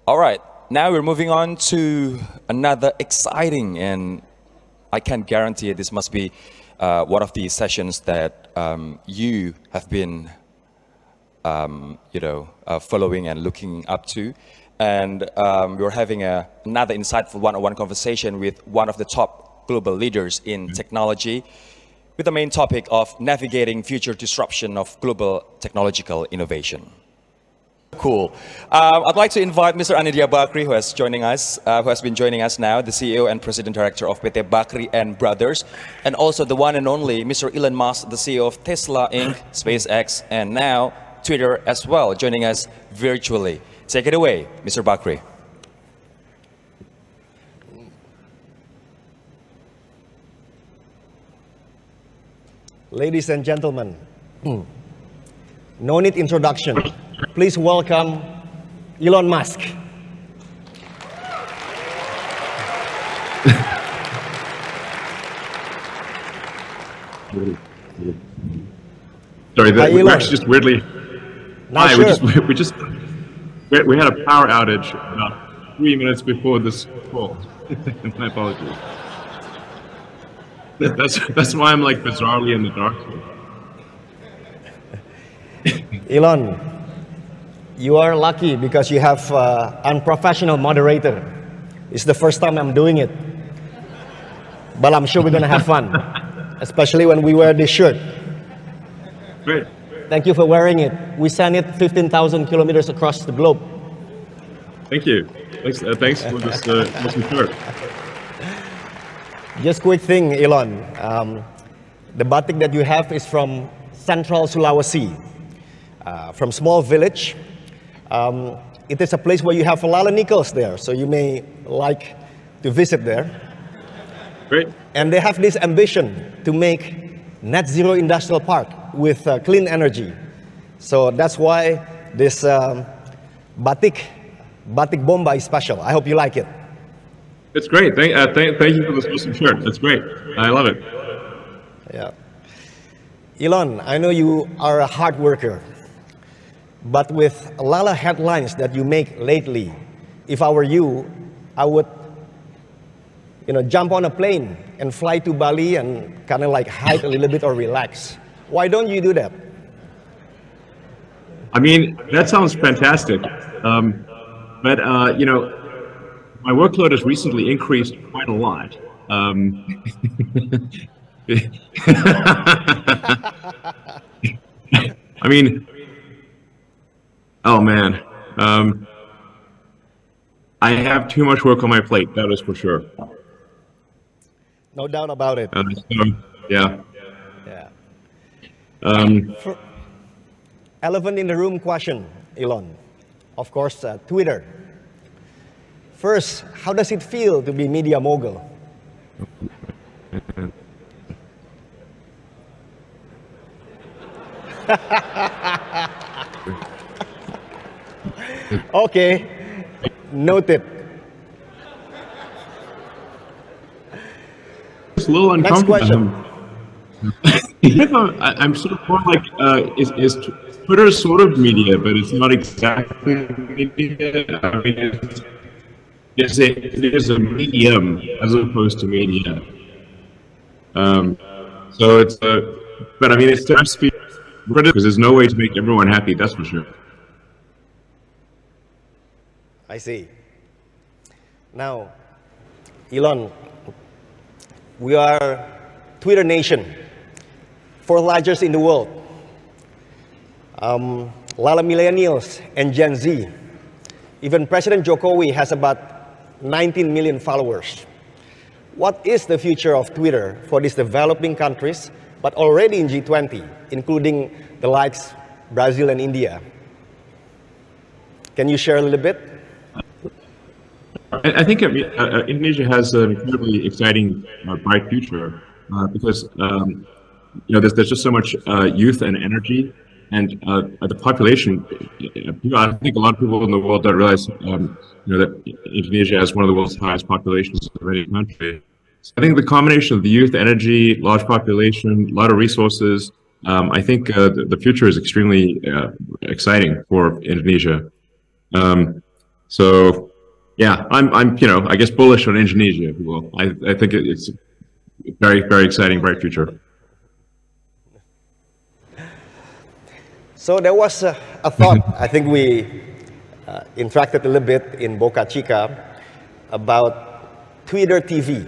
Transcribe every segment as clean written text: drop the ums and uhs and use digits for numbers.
All right, now we're moving on to another exciting, and I can guarantee this must be one of the sessions that you have been, following and looking up to. And we're having another insightful one-on-one conversation with one of the top global leaders in technology, with the main topic of navigating future disruption of global technological innovation. Cool. I'd like to invite Mr. Anindya Bakrie, who has been joining us now, the CEO and President Director of KTT Bakrie Brothers, and also the one and only Mr. Elon Musk, the CEO of Tesla Inc., SpaceX, and now Twitter as well, joining us virtually. Take it away, Mr. Bakrie. Ladies and gentlemen, no need introduction. Please welcome Elon Musk. Sorry, we're actually just weirdly. Nice. Hi, we had a power outage about 3 minutes before this call. My apologies. That's why I'm like bizarrely in the dark. Elon, you are lucky because you have unprofessional moderator. It's the first time I'm doing it, but I'm sure we're gonna have fun, especially when we wear this shirt. Great. Thank you for wearing it. We sent it 15,000 kilometers across the globe. Thank you. Thanks for this shirt. Just quick thing, Elon. The batik that you have is from Central Sulawesi, from small village. It is a place where you have a lot of nickels there, so you may like to visit there. Great. And they have this ambition to make net zero industrial park with clean energy. So that's why this batik bomba is special. I hope you like it. It's great. Thank you for this awesome shirt. It's great. I love it. Yeah. Elon, I know you are a hard worker, but with a lot of headlines that you make lately, if I were you, I would, jump on a plane and fly to Bali and kind of like hide a little bit or relax. Why don't you do that? I mean, that sounds fantastic. But my workload has recently increased quite a lot. I mean, oh man, I have too much work on my plate, that is for sure. No doubt about it. Yeah. Elephant in the room question, Elon. Of course, Twitter. First, how does it feel to be media mogul? Okay, noted. It's a little uncomfortable. I'm sort of more like, is Twitter sort of media, but it's not exactly media. I mean, it is a medium as opposed to media. So it's but I mean, it's tough to speak because there's no way to make everyone happy, that's for sure. I see. Now, Elon, we are Twitter nation, fourth largest in the world. A lot of millennials and Gen Z. Even President Jokowi has about 19 million followers. What is the future of Twitter for these developing countries, but already in G20, including the likes Brazil and India? Can you share a little bit? I think Indonesia has an incredibly exciting, bright future because there's just so much youth and energy, and the population. I think a lot of people in the world don't realize that Indonesia has one of the world's highest populations of any country. So I think the combination of the youth, energy, large population, a lot of resources. I think the future is extremely exciting for Indonesia. So yeah, I'm you know, I guess bullish on Indonesia, if you will. I think it's a very, very exciting, bright future. So there was a thought, I think we interacted a little bit in Boca Chica about Twitter TV.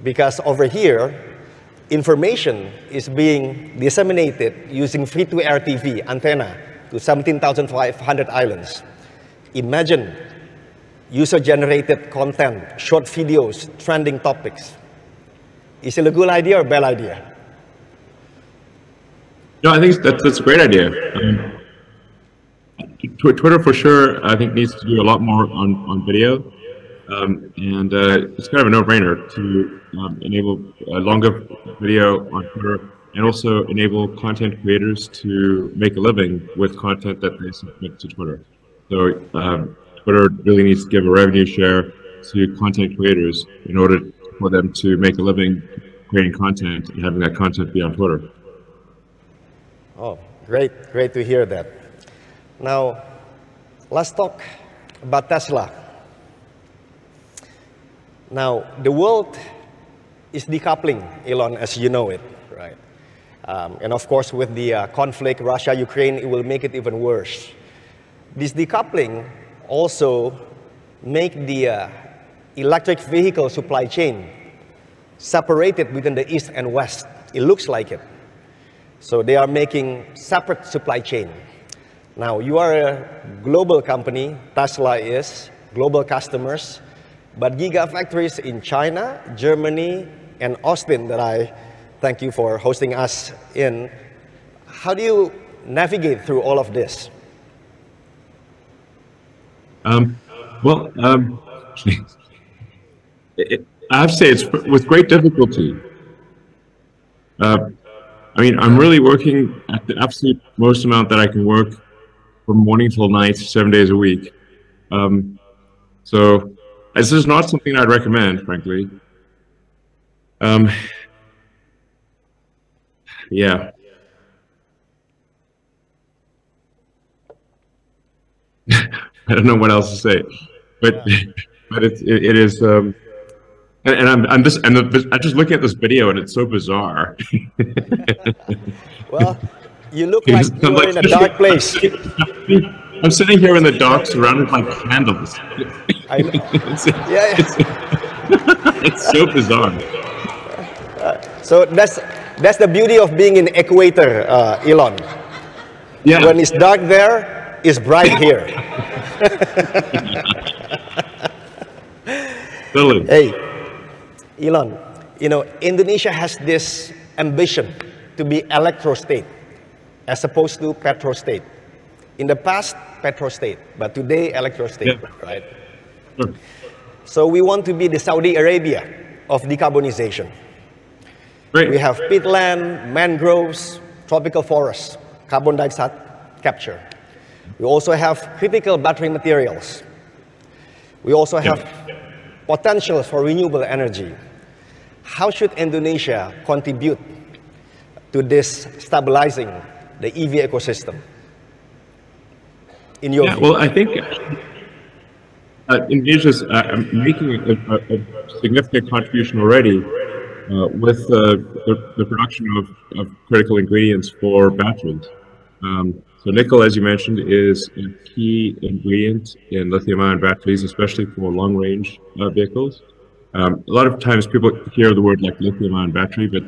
Because over here, information is being disseminated using free-to-air TV antenna to 17,500 islands. Imagine user-generated content, short videos, trending topics. Is it a good idea or a bad idea? No, I think that's a great idea. Twitter for sure, I think, needs to do a lot more on video. And it's kind of a no-brainer to enable a longer video on Twitter and also enable content creators to make a living with content that they submit to Twitter. So Twitter really needs to give a revenue share to content creators in order for them to make a living creating content and having that content be on Twitter. Oh, great to hear that. Now, let's talk about Tesla. Now, the world is decoupling, Elon, as you know it, right? And of course, with the conflict, Russia-Ukraine, it will make it even worse. This decoupling also make the electric vehicle supply chain separated within the East and West. It looks like it. So they are making separate supply chain. Now, you are a global company, Tesla is, global customers, but gigafactories in China, Germany, and Austin that I thank you for hosting us in. How do you navigate through all of this? I have to say it's with great difficulty. I mean, I'm really working at the absolute most amount that I can work from morning till night, 7 days a week. So this is not something I'd recommend, frankly. Yeah. I don't know what else to say, but it is. And I'm just looking at this video and it's so bizarre. Well, you look like you're in a dark place. I'm sitting here in the dark, surrounded by candles. I know. It's so bizarre. So that's the beauty of being in equator, Elon. Yeah. When it's dark there, it's bright here. Totally. Hey, Elon, you know, Indonesia has this ambition to be electro state as opposed to petro state. In the past, petro state, but today, electro state, yeah. Right? Sure. So we want to be the Saudi Arabia of decarbonization. Great. We have peatland, mangroves, tropical forests, carbon dioxide capture. We also have critical battery materials. We also have potential for renewable energy. How should Indonesia contribute to this stabilizing the EV ecosystem? In your view? Well, I think Indonesia is making a significant contribution already with the production of critical ingredients for batteries. So nickel, as you mentioned, is a key ingredient in lithium-ion batteries, especially for long-range vehicles. A lot of times people hear the word like lithium-ion battery, but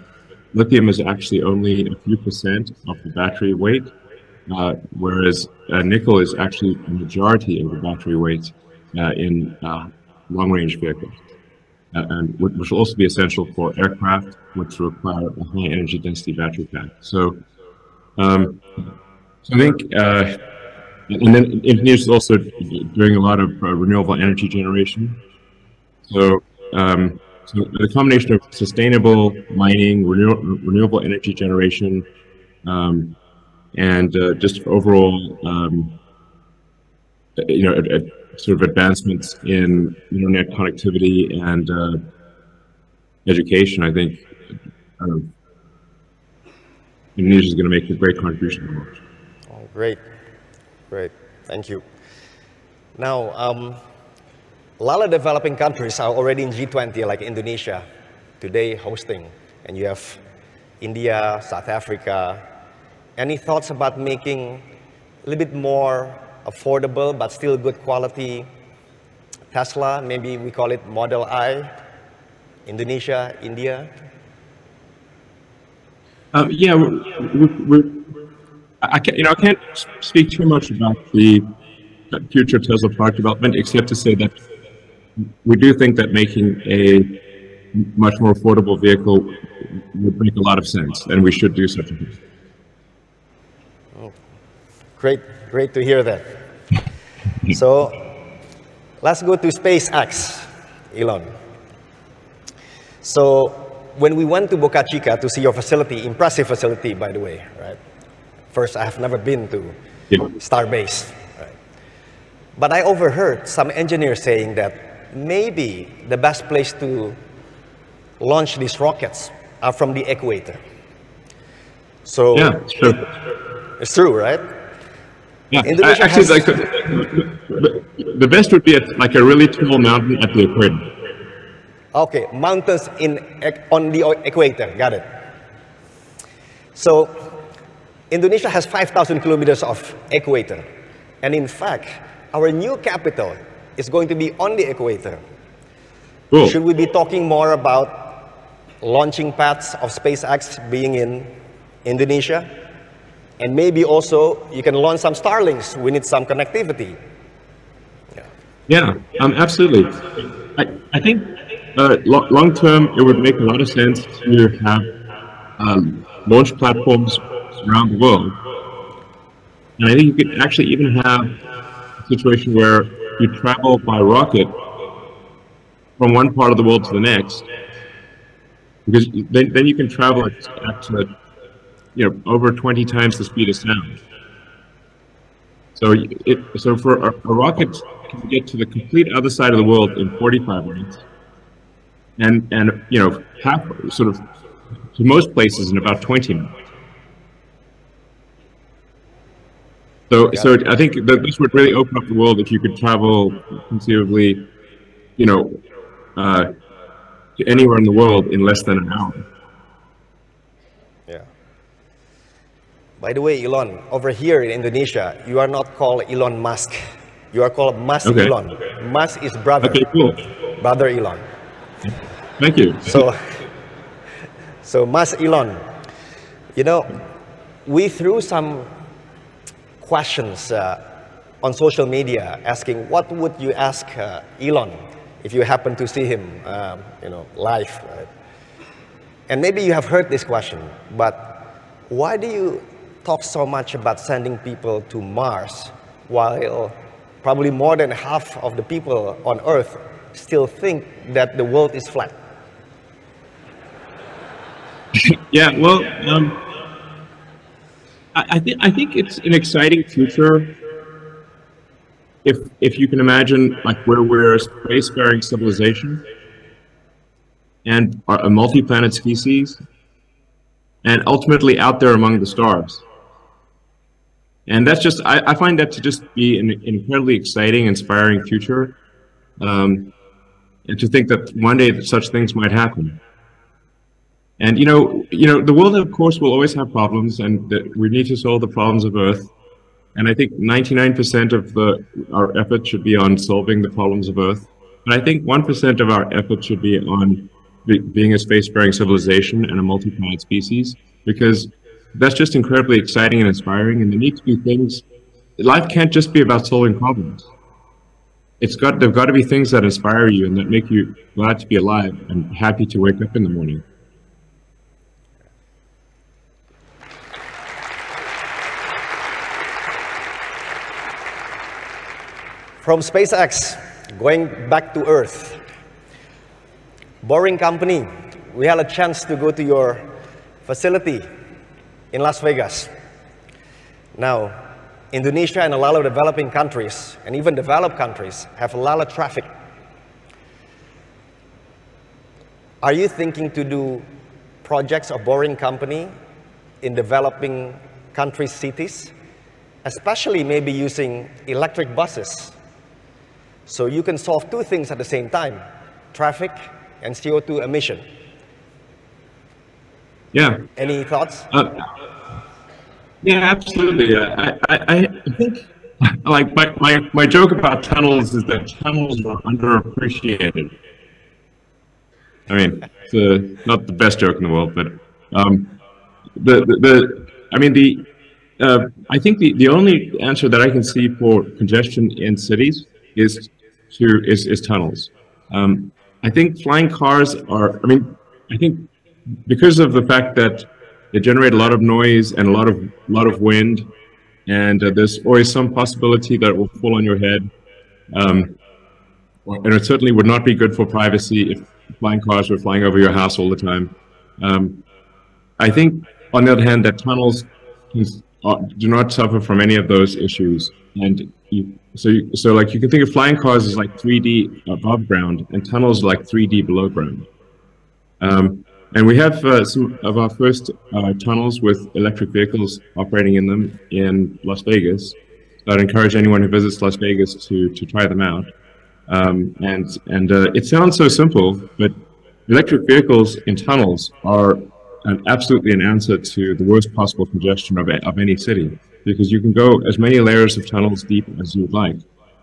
lithium is actually only a few % of the battery weight, whereas nickel is actually a majority of the battery weight in long-range vehicles, and which will also be essential for aircraft, which require a high energy density battery pack. So I think, and then Indonesia is also doing a lot of renewable energy generation. So, so the combination of sustainable mining, renewable energy generation, and just overall, sort of advancements in internet connectivity and education, I think Indonesia is going to make a great contribution to the world. Oh, great, thank you. Now, a lot of developing countries are already in G20, like Indonesia, today hosting. And you have India, South Africa. Any thoughts about making a little bit more affordable, but still good quality Tesla? Maybe we call it Model I, Indonesia, India? Yeah, I can't speak too much about the future Tesla product development, except to say that we do think that making a much more affordable vehicle would make a lot of sense, and we should do such a thing. Oh, great to hear that. So let's go to SpaceX, Elon. So when we went to Boca Chica to see your facility, impressive facility, by the way, right? First, I have never been to Starbase, right? But I overheard some engineers saying that maybe the best place to launch these rockets are from the equator. So yeah, it's true. It's true, right? Yeah, Indonesia actually, has... like the best would be at like a really tall mountain at the equator. Okay, mountains on the equator, got it. So Indonesia has 5,000 kilometers of equator. And in fact, our new capital is going to be on the equator. Cool. Should we be talking more about launching pads of SpaceX being in Indonesia? And maybe also you can launch some Starlinks. We need some connectivity. Yeah, absolutely. I think long term it would make a lot of sense to have launch platforms around the world. And I think you could actually even have a situation where you travel by rocket from one part of the world to the next, because then you can travel at over 20 times the speed of sound. So for a rocket can get to the complete other side of the world in 45 minutes, and half sort of to most places in about 20 minutes. So I think that this would really open up the world if you could travel conceivably, to anywhere in the world in less than an hour. Yeah. By the way, Elon, over here in Indonesia, you are not called Elon Musk. You are called Mas Elon. Mas is brother. Okay, cool. Brother Elon. Thank you. So Mas Elon, we threw some questions on social media asking, what would you ask Elon if you happen to see him, live? Right? And maybe you have heard this question, but why do you talk so much about sending people to Mars while probably more than half of the people on Earth still think that the world is flat? Yeah, well, I think it's an exciting future if you can imagine like where we're a spacefaring civilization and a multi-planet species, and ultimately out there among the stars. And that's just, I find that to just be an incredibly exciting, inspiring future, and to think that one day such things might happen. And the world, of course, will always have problems, and that we need to solve the problems of Earth. And I think 99% of our effort should be on solving the problems of Earth. But I think 1% of our effort should be on being a spacefaring civilization and a multi-planet species, because that's just incredibly exciting and inspiring. And there need to be things. Life can't just be about solving problems. There've got to be things that inspire you and that make you glad to be alive and happy to wake up in the morning. From SpaceX, going back to Earth, Boring Company, we had a chance to go to your facility in Las Vegas. Now, Indonesia and a lot of developing countries, and even developed countries, have a lot of traffic. Are you thinking to do projects of Boring Company in developing country cities, especially maybe using electric buses So you can solve two things at the same time, traffic and CO2 emission. Yeah. Any thoughts? Yeah, absolutely. I think, like, my joke about tunnels is that tunnels are underappreciated. I mean, it's not the best joke in the world, but I think the only answer that I can see for congestion in cities is tunnels. I think flying cars are. I mean, I think because of the fact that they generate a lot of noise and a lot of wind, and there's always some possibility that it will fall on your head. And it certainly would not be good for privacy if flying cars were flying over your house all the time. I think, on the other hand, that tunnels do not suffer from any of those issues. And so like you can think of flying cars as like 3D above ground, and tunnels are like 3D below ground. And we have some of our first tunnels with electric vehicles operating in them in Las Vegas. So I'd encourage anyone who visits Las Vegas to try them out. It sounds so simple, but electric vehicles in tunnels are absolutely an answer to the worst possible congestion of any city, because you can go as many layers of tunnels deep as you would like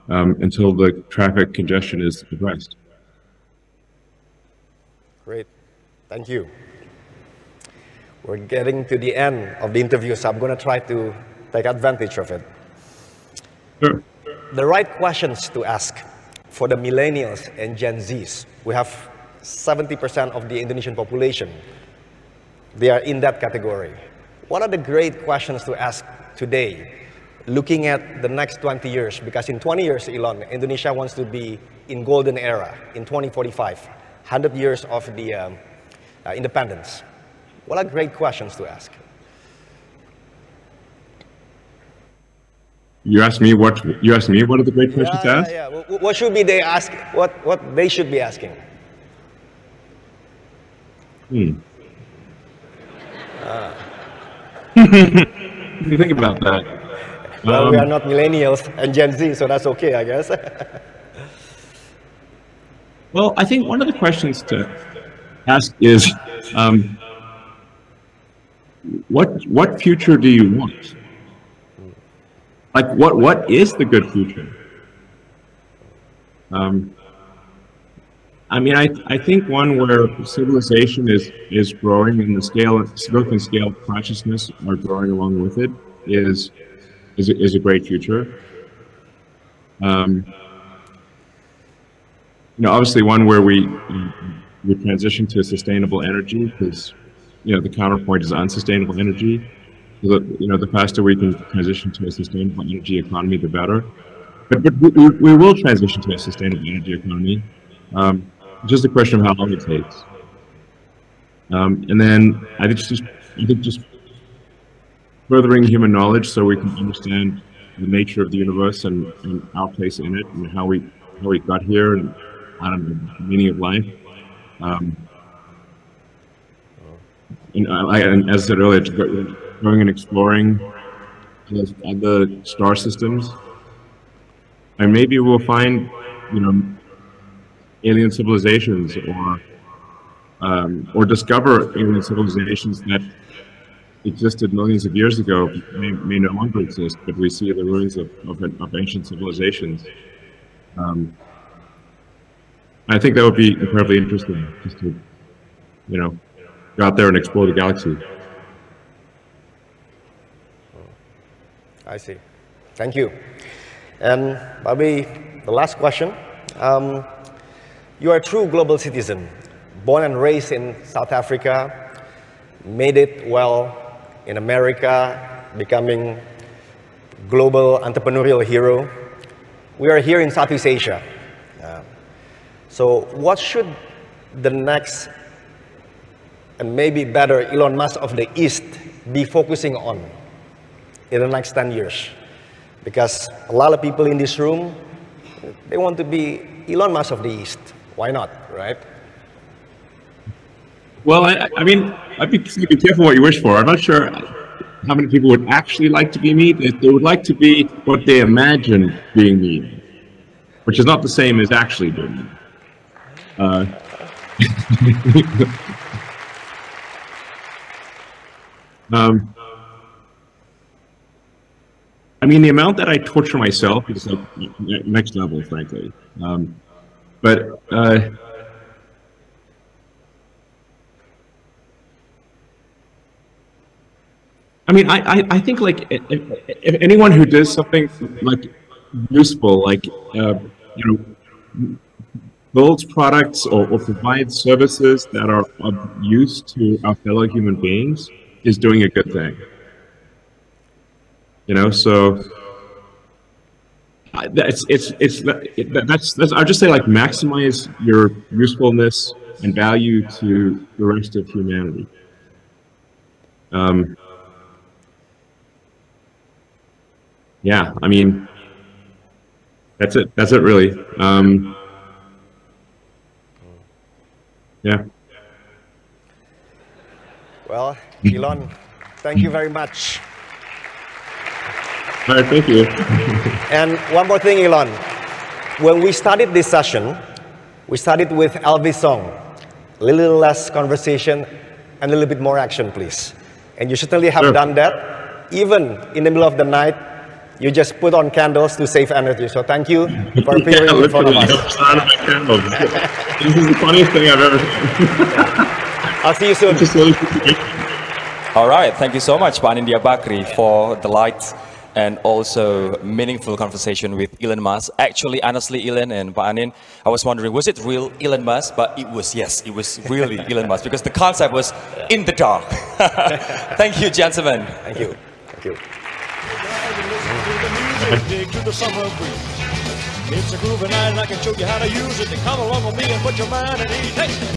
until the traffic congestion is addressed. Great, thank you. We're getting to the end of the interview, so I'm going to try to take advantage of it. Sure. The right questions to ask for the millennials and Gen Zs. We have 70% of the Indonesian population. They are in that category. What are the great questions to ask today, looking at the next 20 years? Because in 20 years, Elon, Indonesia wants to be in golden era in 2045, 100 years of the independence. What are great questions to ask? You asked me what are the great questions to ask? Yeah. What should be they ask? What they should be asking? You think about that. Well, we are not millennials and Gen Z, so that's okay, I guess. Well, I think one of the questions to ask is, what future do you want? Like, what is the good future? I mean, I think one where civilization is growing and the scope and scale of consciousness are growing along with it is a great future. You know, obviously one where we transition to sustainable energy, because the counterpoint is unsustainable energy. The faster we can transition to a sustainable energy economy, the better. But we will transition to a sustainable energy economy. It's just a question of how long it takes. And then I think just furthering human knowledge so we can understand the nature of the universe and our place in it, and how we got here, and the meaning of life. And as I said earlier, going and exploring the star systems, and maybe we'll find, alien civilizations, or discover alien civilizations that existed millions of years ago, may no longer exist, but we see the ruins of ancient civilizations. I think that would be incredibly interesting, just to, go out there and explore the galaxy. I see. Thank you. And Bobby, the last question. You are a true global citizen, born and raised in South Africa, made it well in America, becoming global entrepreneurial hero. We are here in Southeast Asia. So what should the next, and maybe better, Elon Musk of the East be focusing on in the next 10 years? Because a lot of people in this room, they want to be Elon Musk of the East. Why not, right? Well, I mean, I'd be careful what you wish for. I'm not sure how many people would actually like to be me. They would like to be what they imagine being me. which is not the same as actually doing it. I mean, the amount that I torture myself is like next level, frankly. I mean, I think like if anyone who does something like useful, like builds products or provides services that are of use to our fellow human beings, is doing a good thing. So that's I'll just say, like, maximize your usefulness and value to the rest of humanity. Yeah, I mean, that's it really. Yeah. Well, Elon, thank you very much. All right, thank you. And one more thing, Elon. When we started this session, we started with Elvis song. A little less conversation and a little bit more action, please. And you certainly have done that. Even in the middle of the night, you just put on candles to save energy. So thank you for appearing in front of us. This is the funniest thing I've ever seen. I'll see you soon. All right, thank you so much, Pak Anindya Bakrie, for the light and also meaningful conversation with Elon Musk. Actually, honestly, Elon and Pak Anin, I was wondering, was it real Elon Musk? But it was, yes, it was really Elon Musk, because the concept was in the dark. Thank you, gentlemen. Thank you. Thank you. It's a groovy night and I can show you how to use it. Come along with me and put your mind at ease. Hey!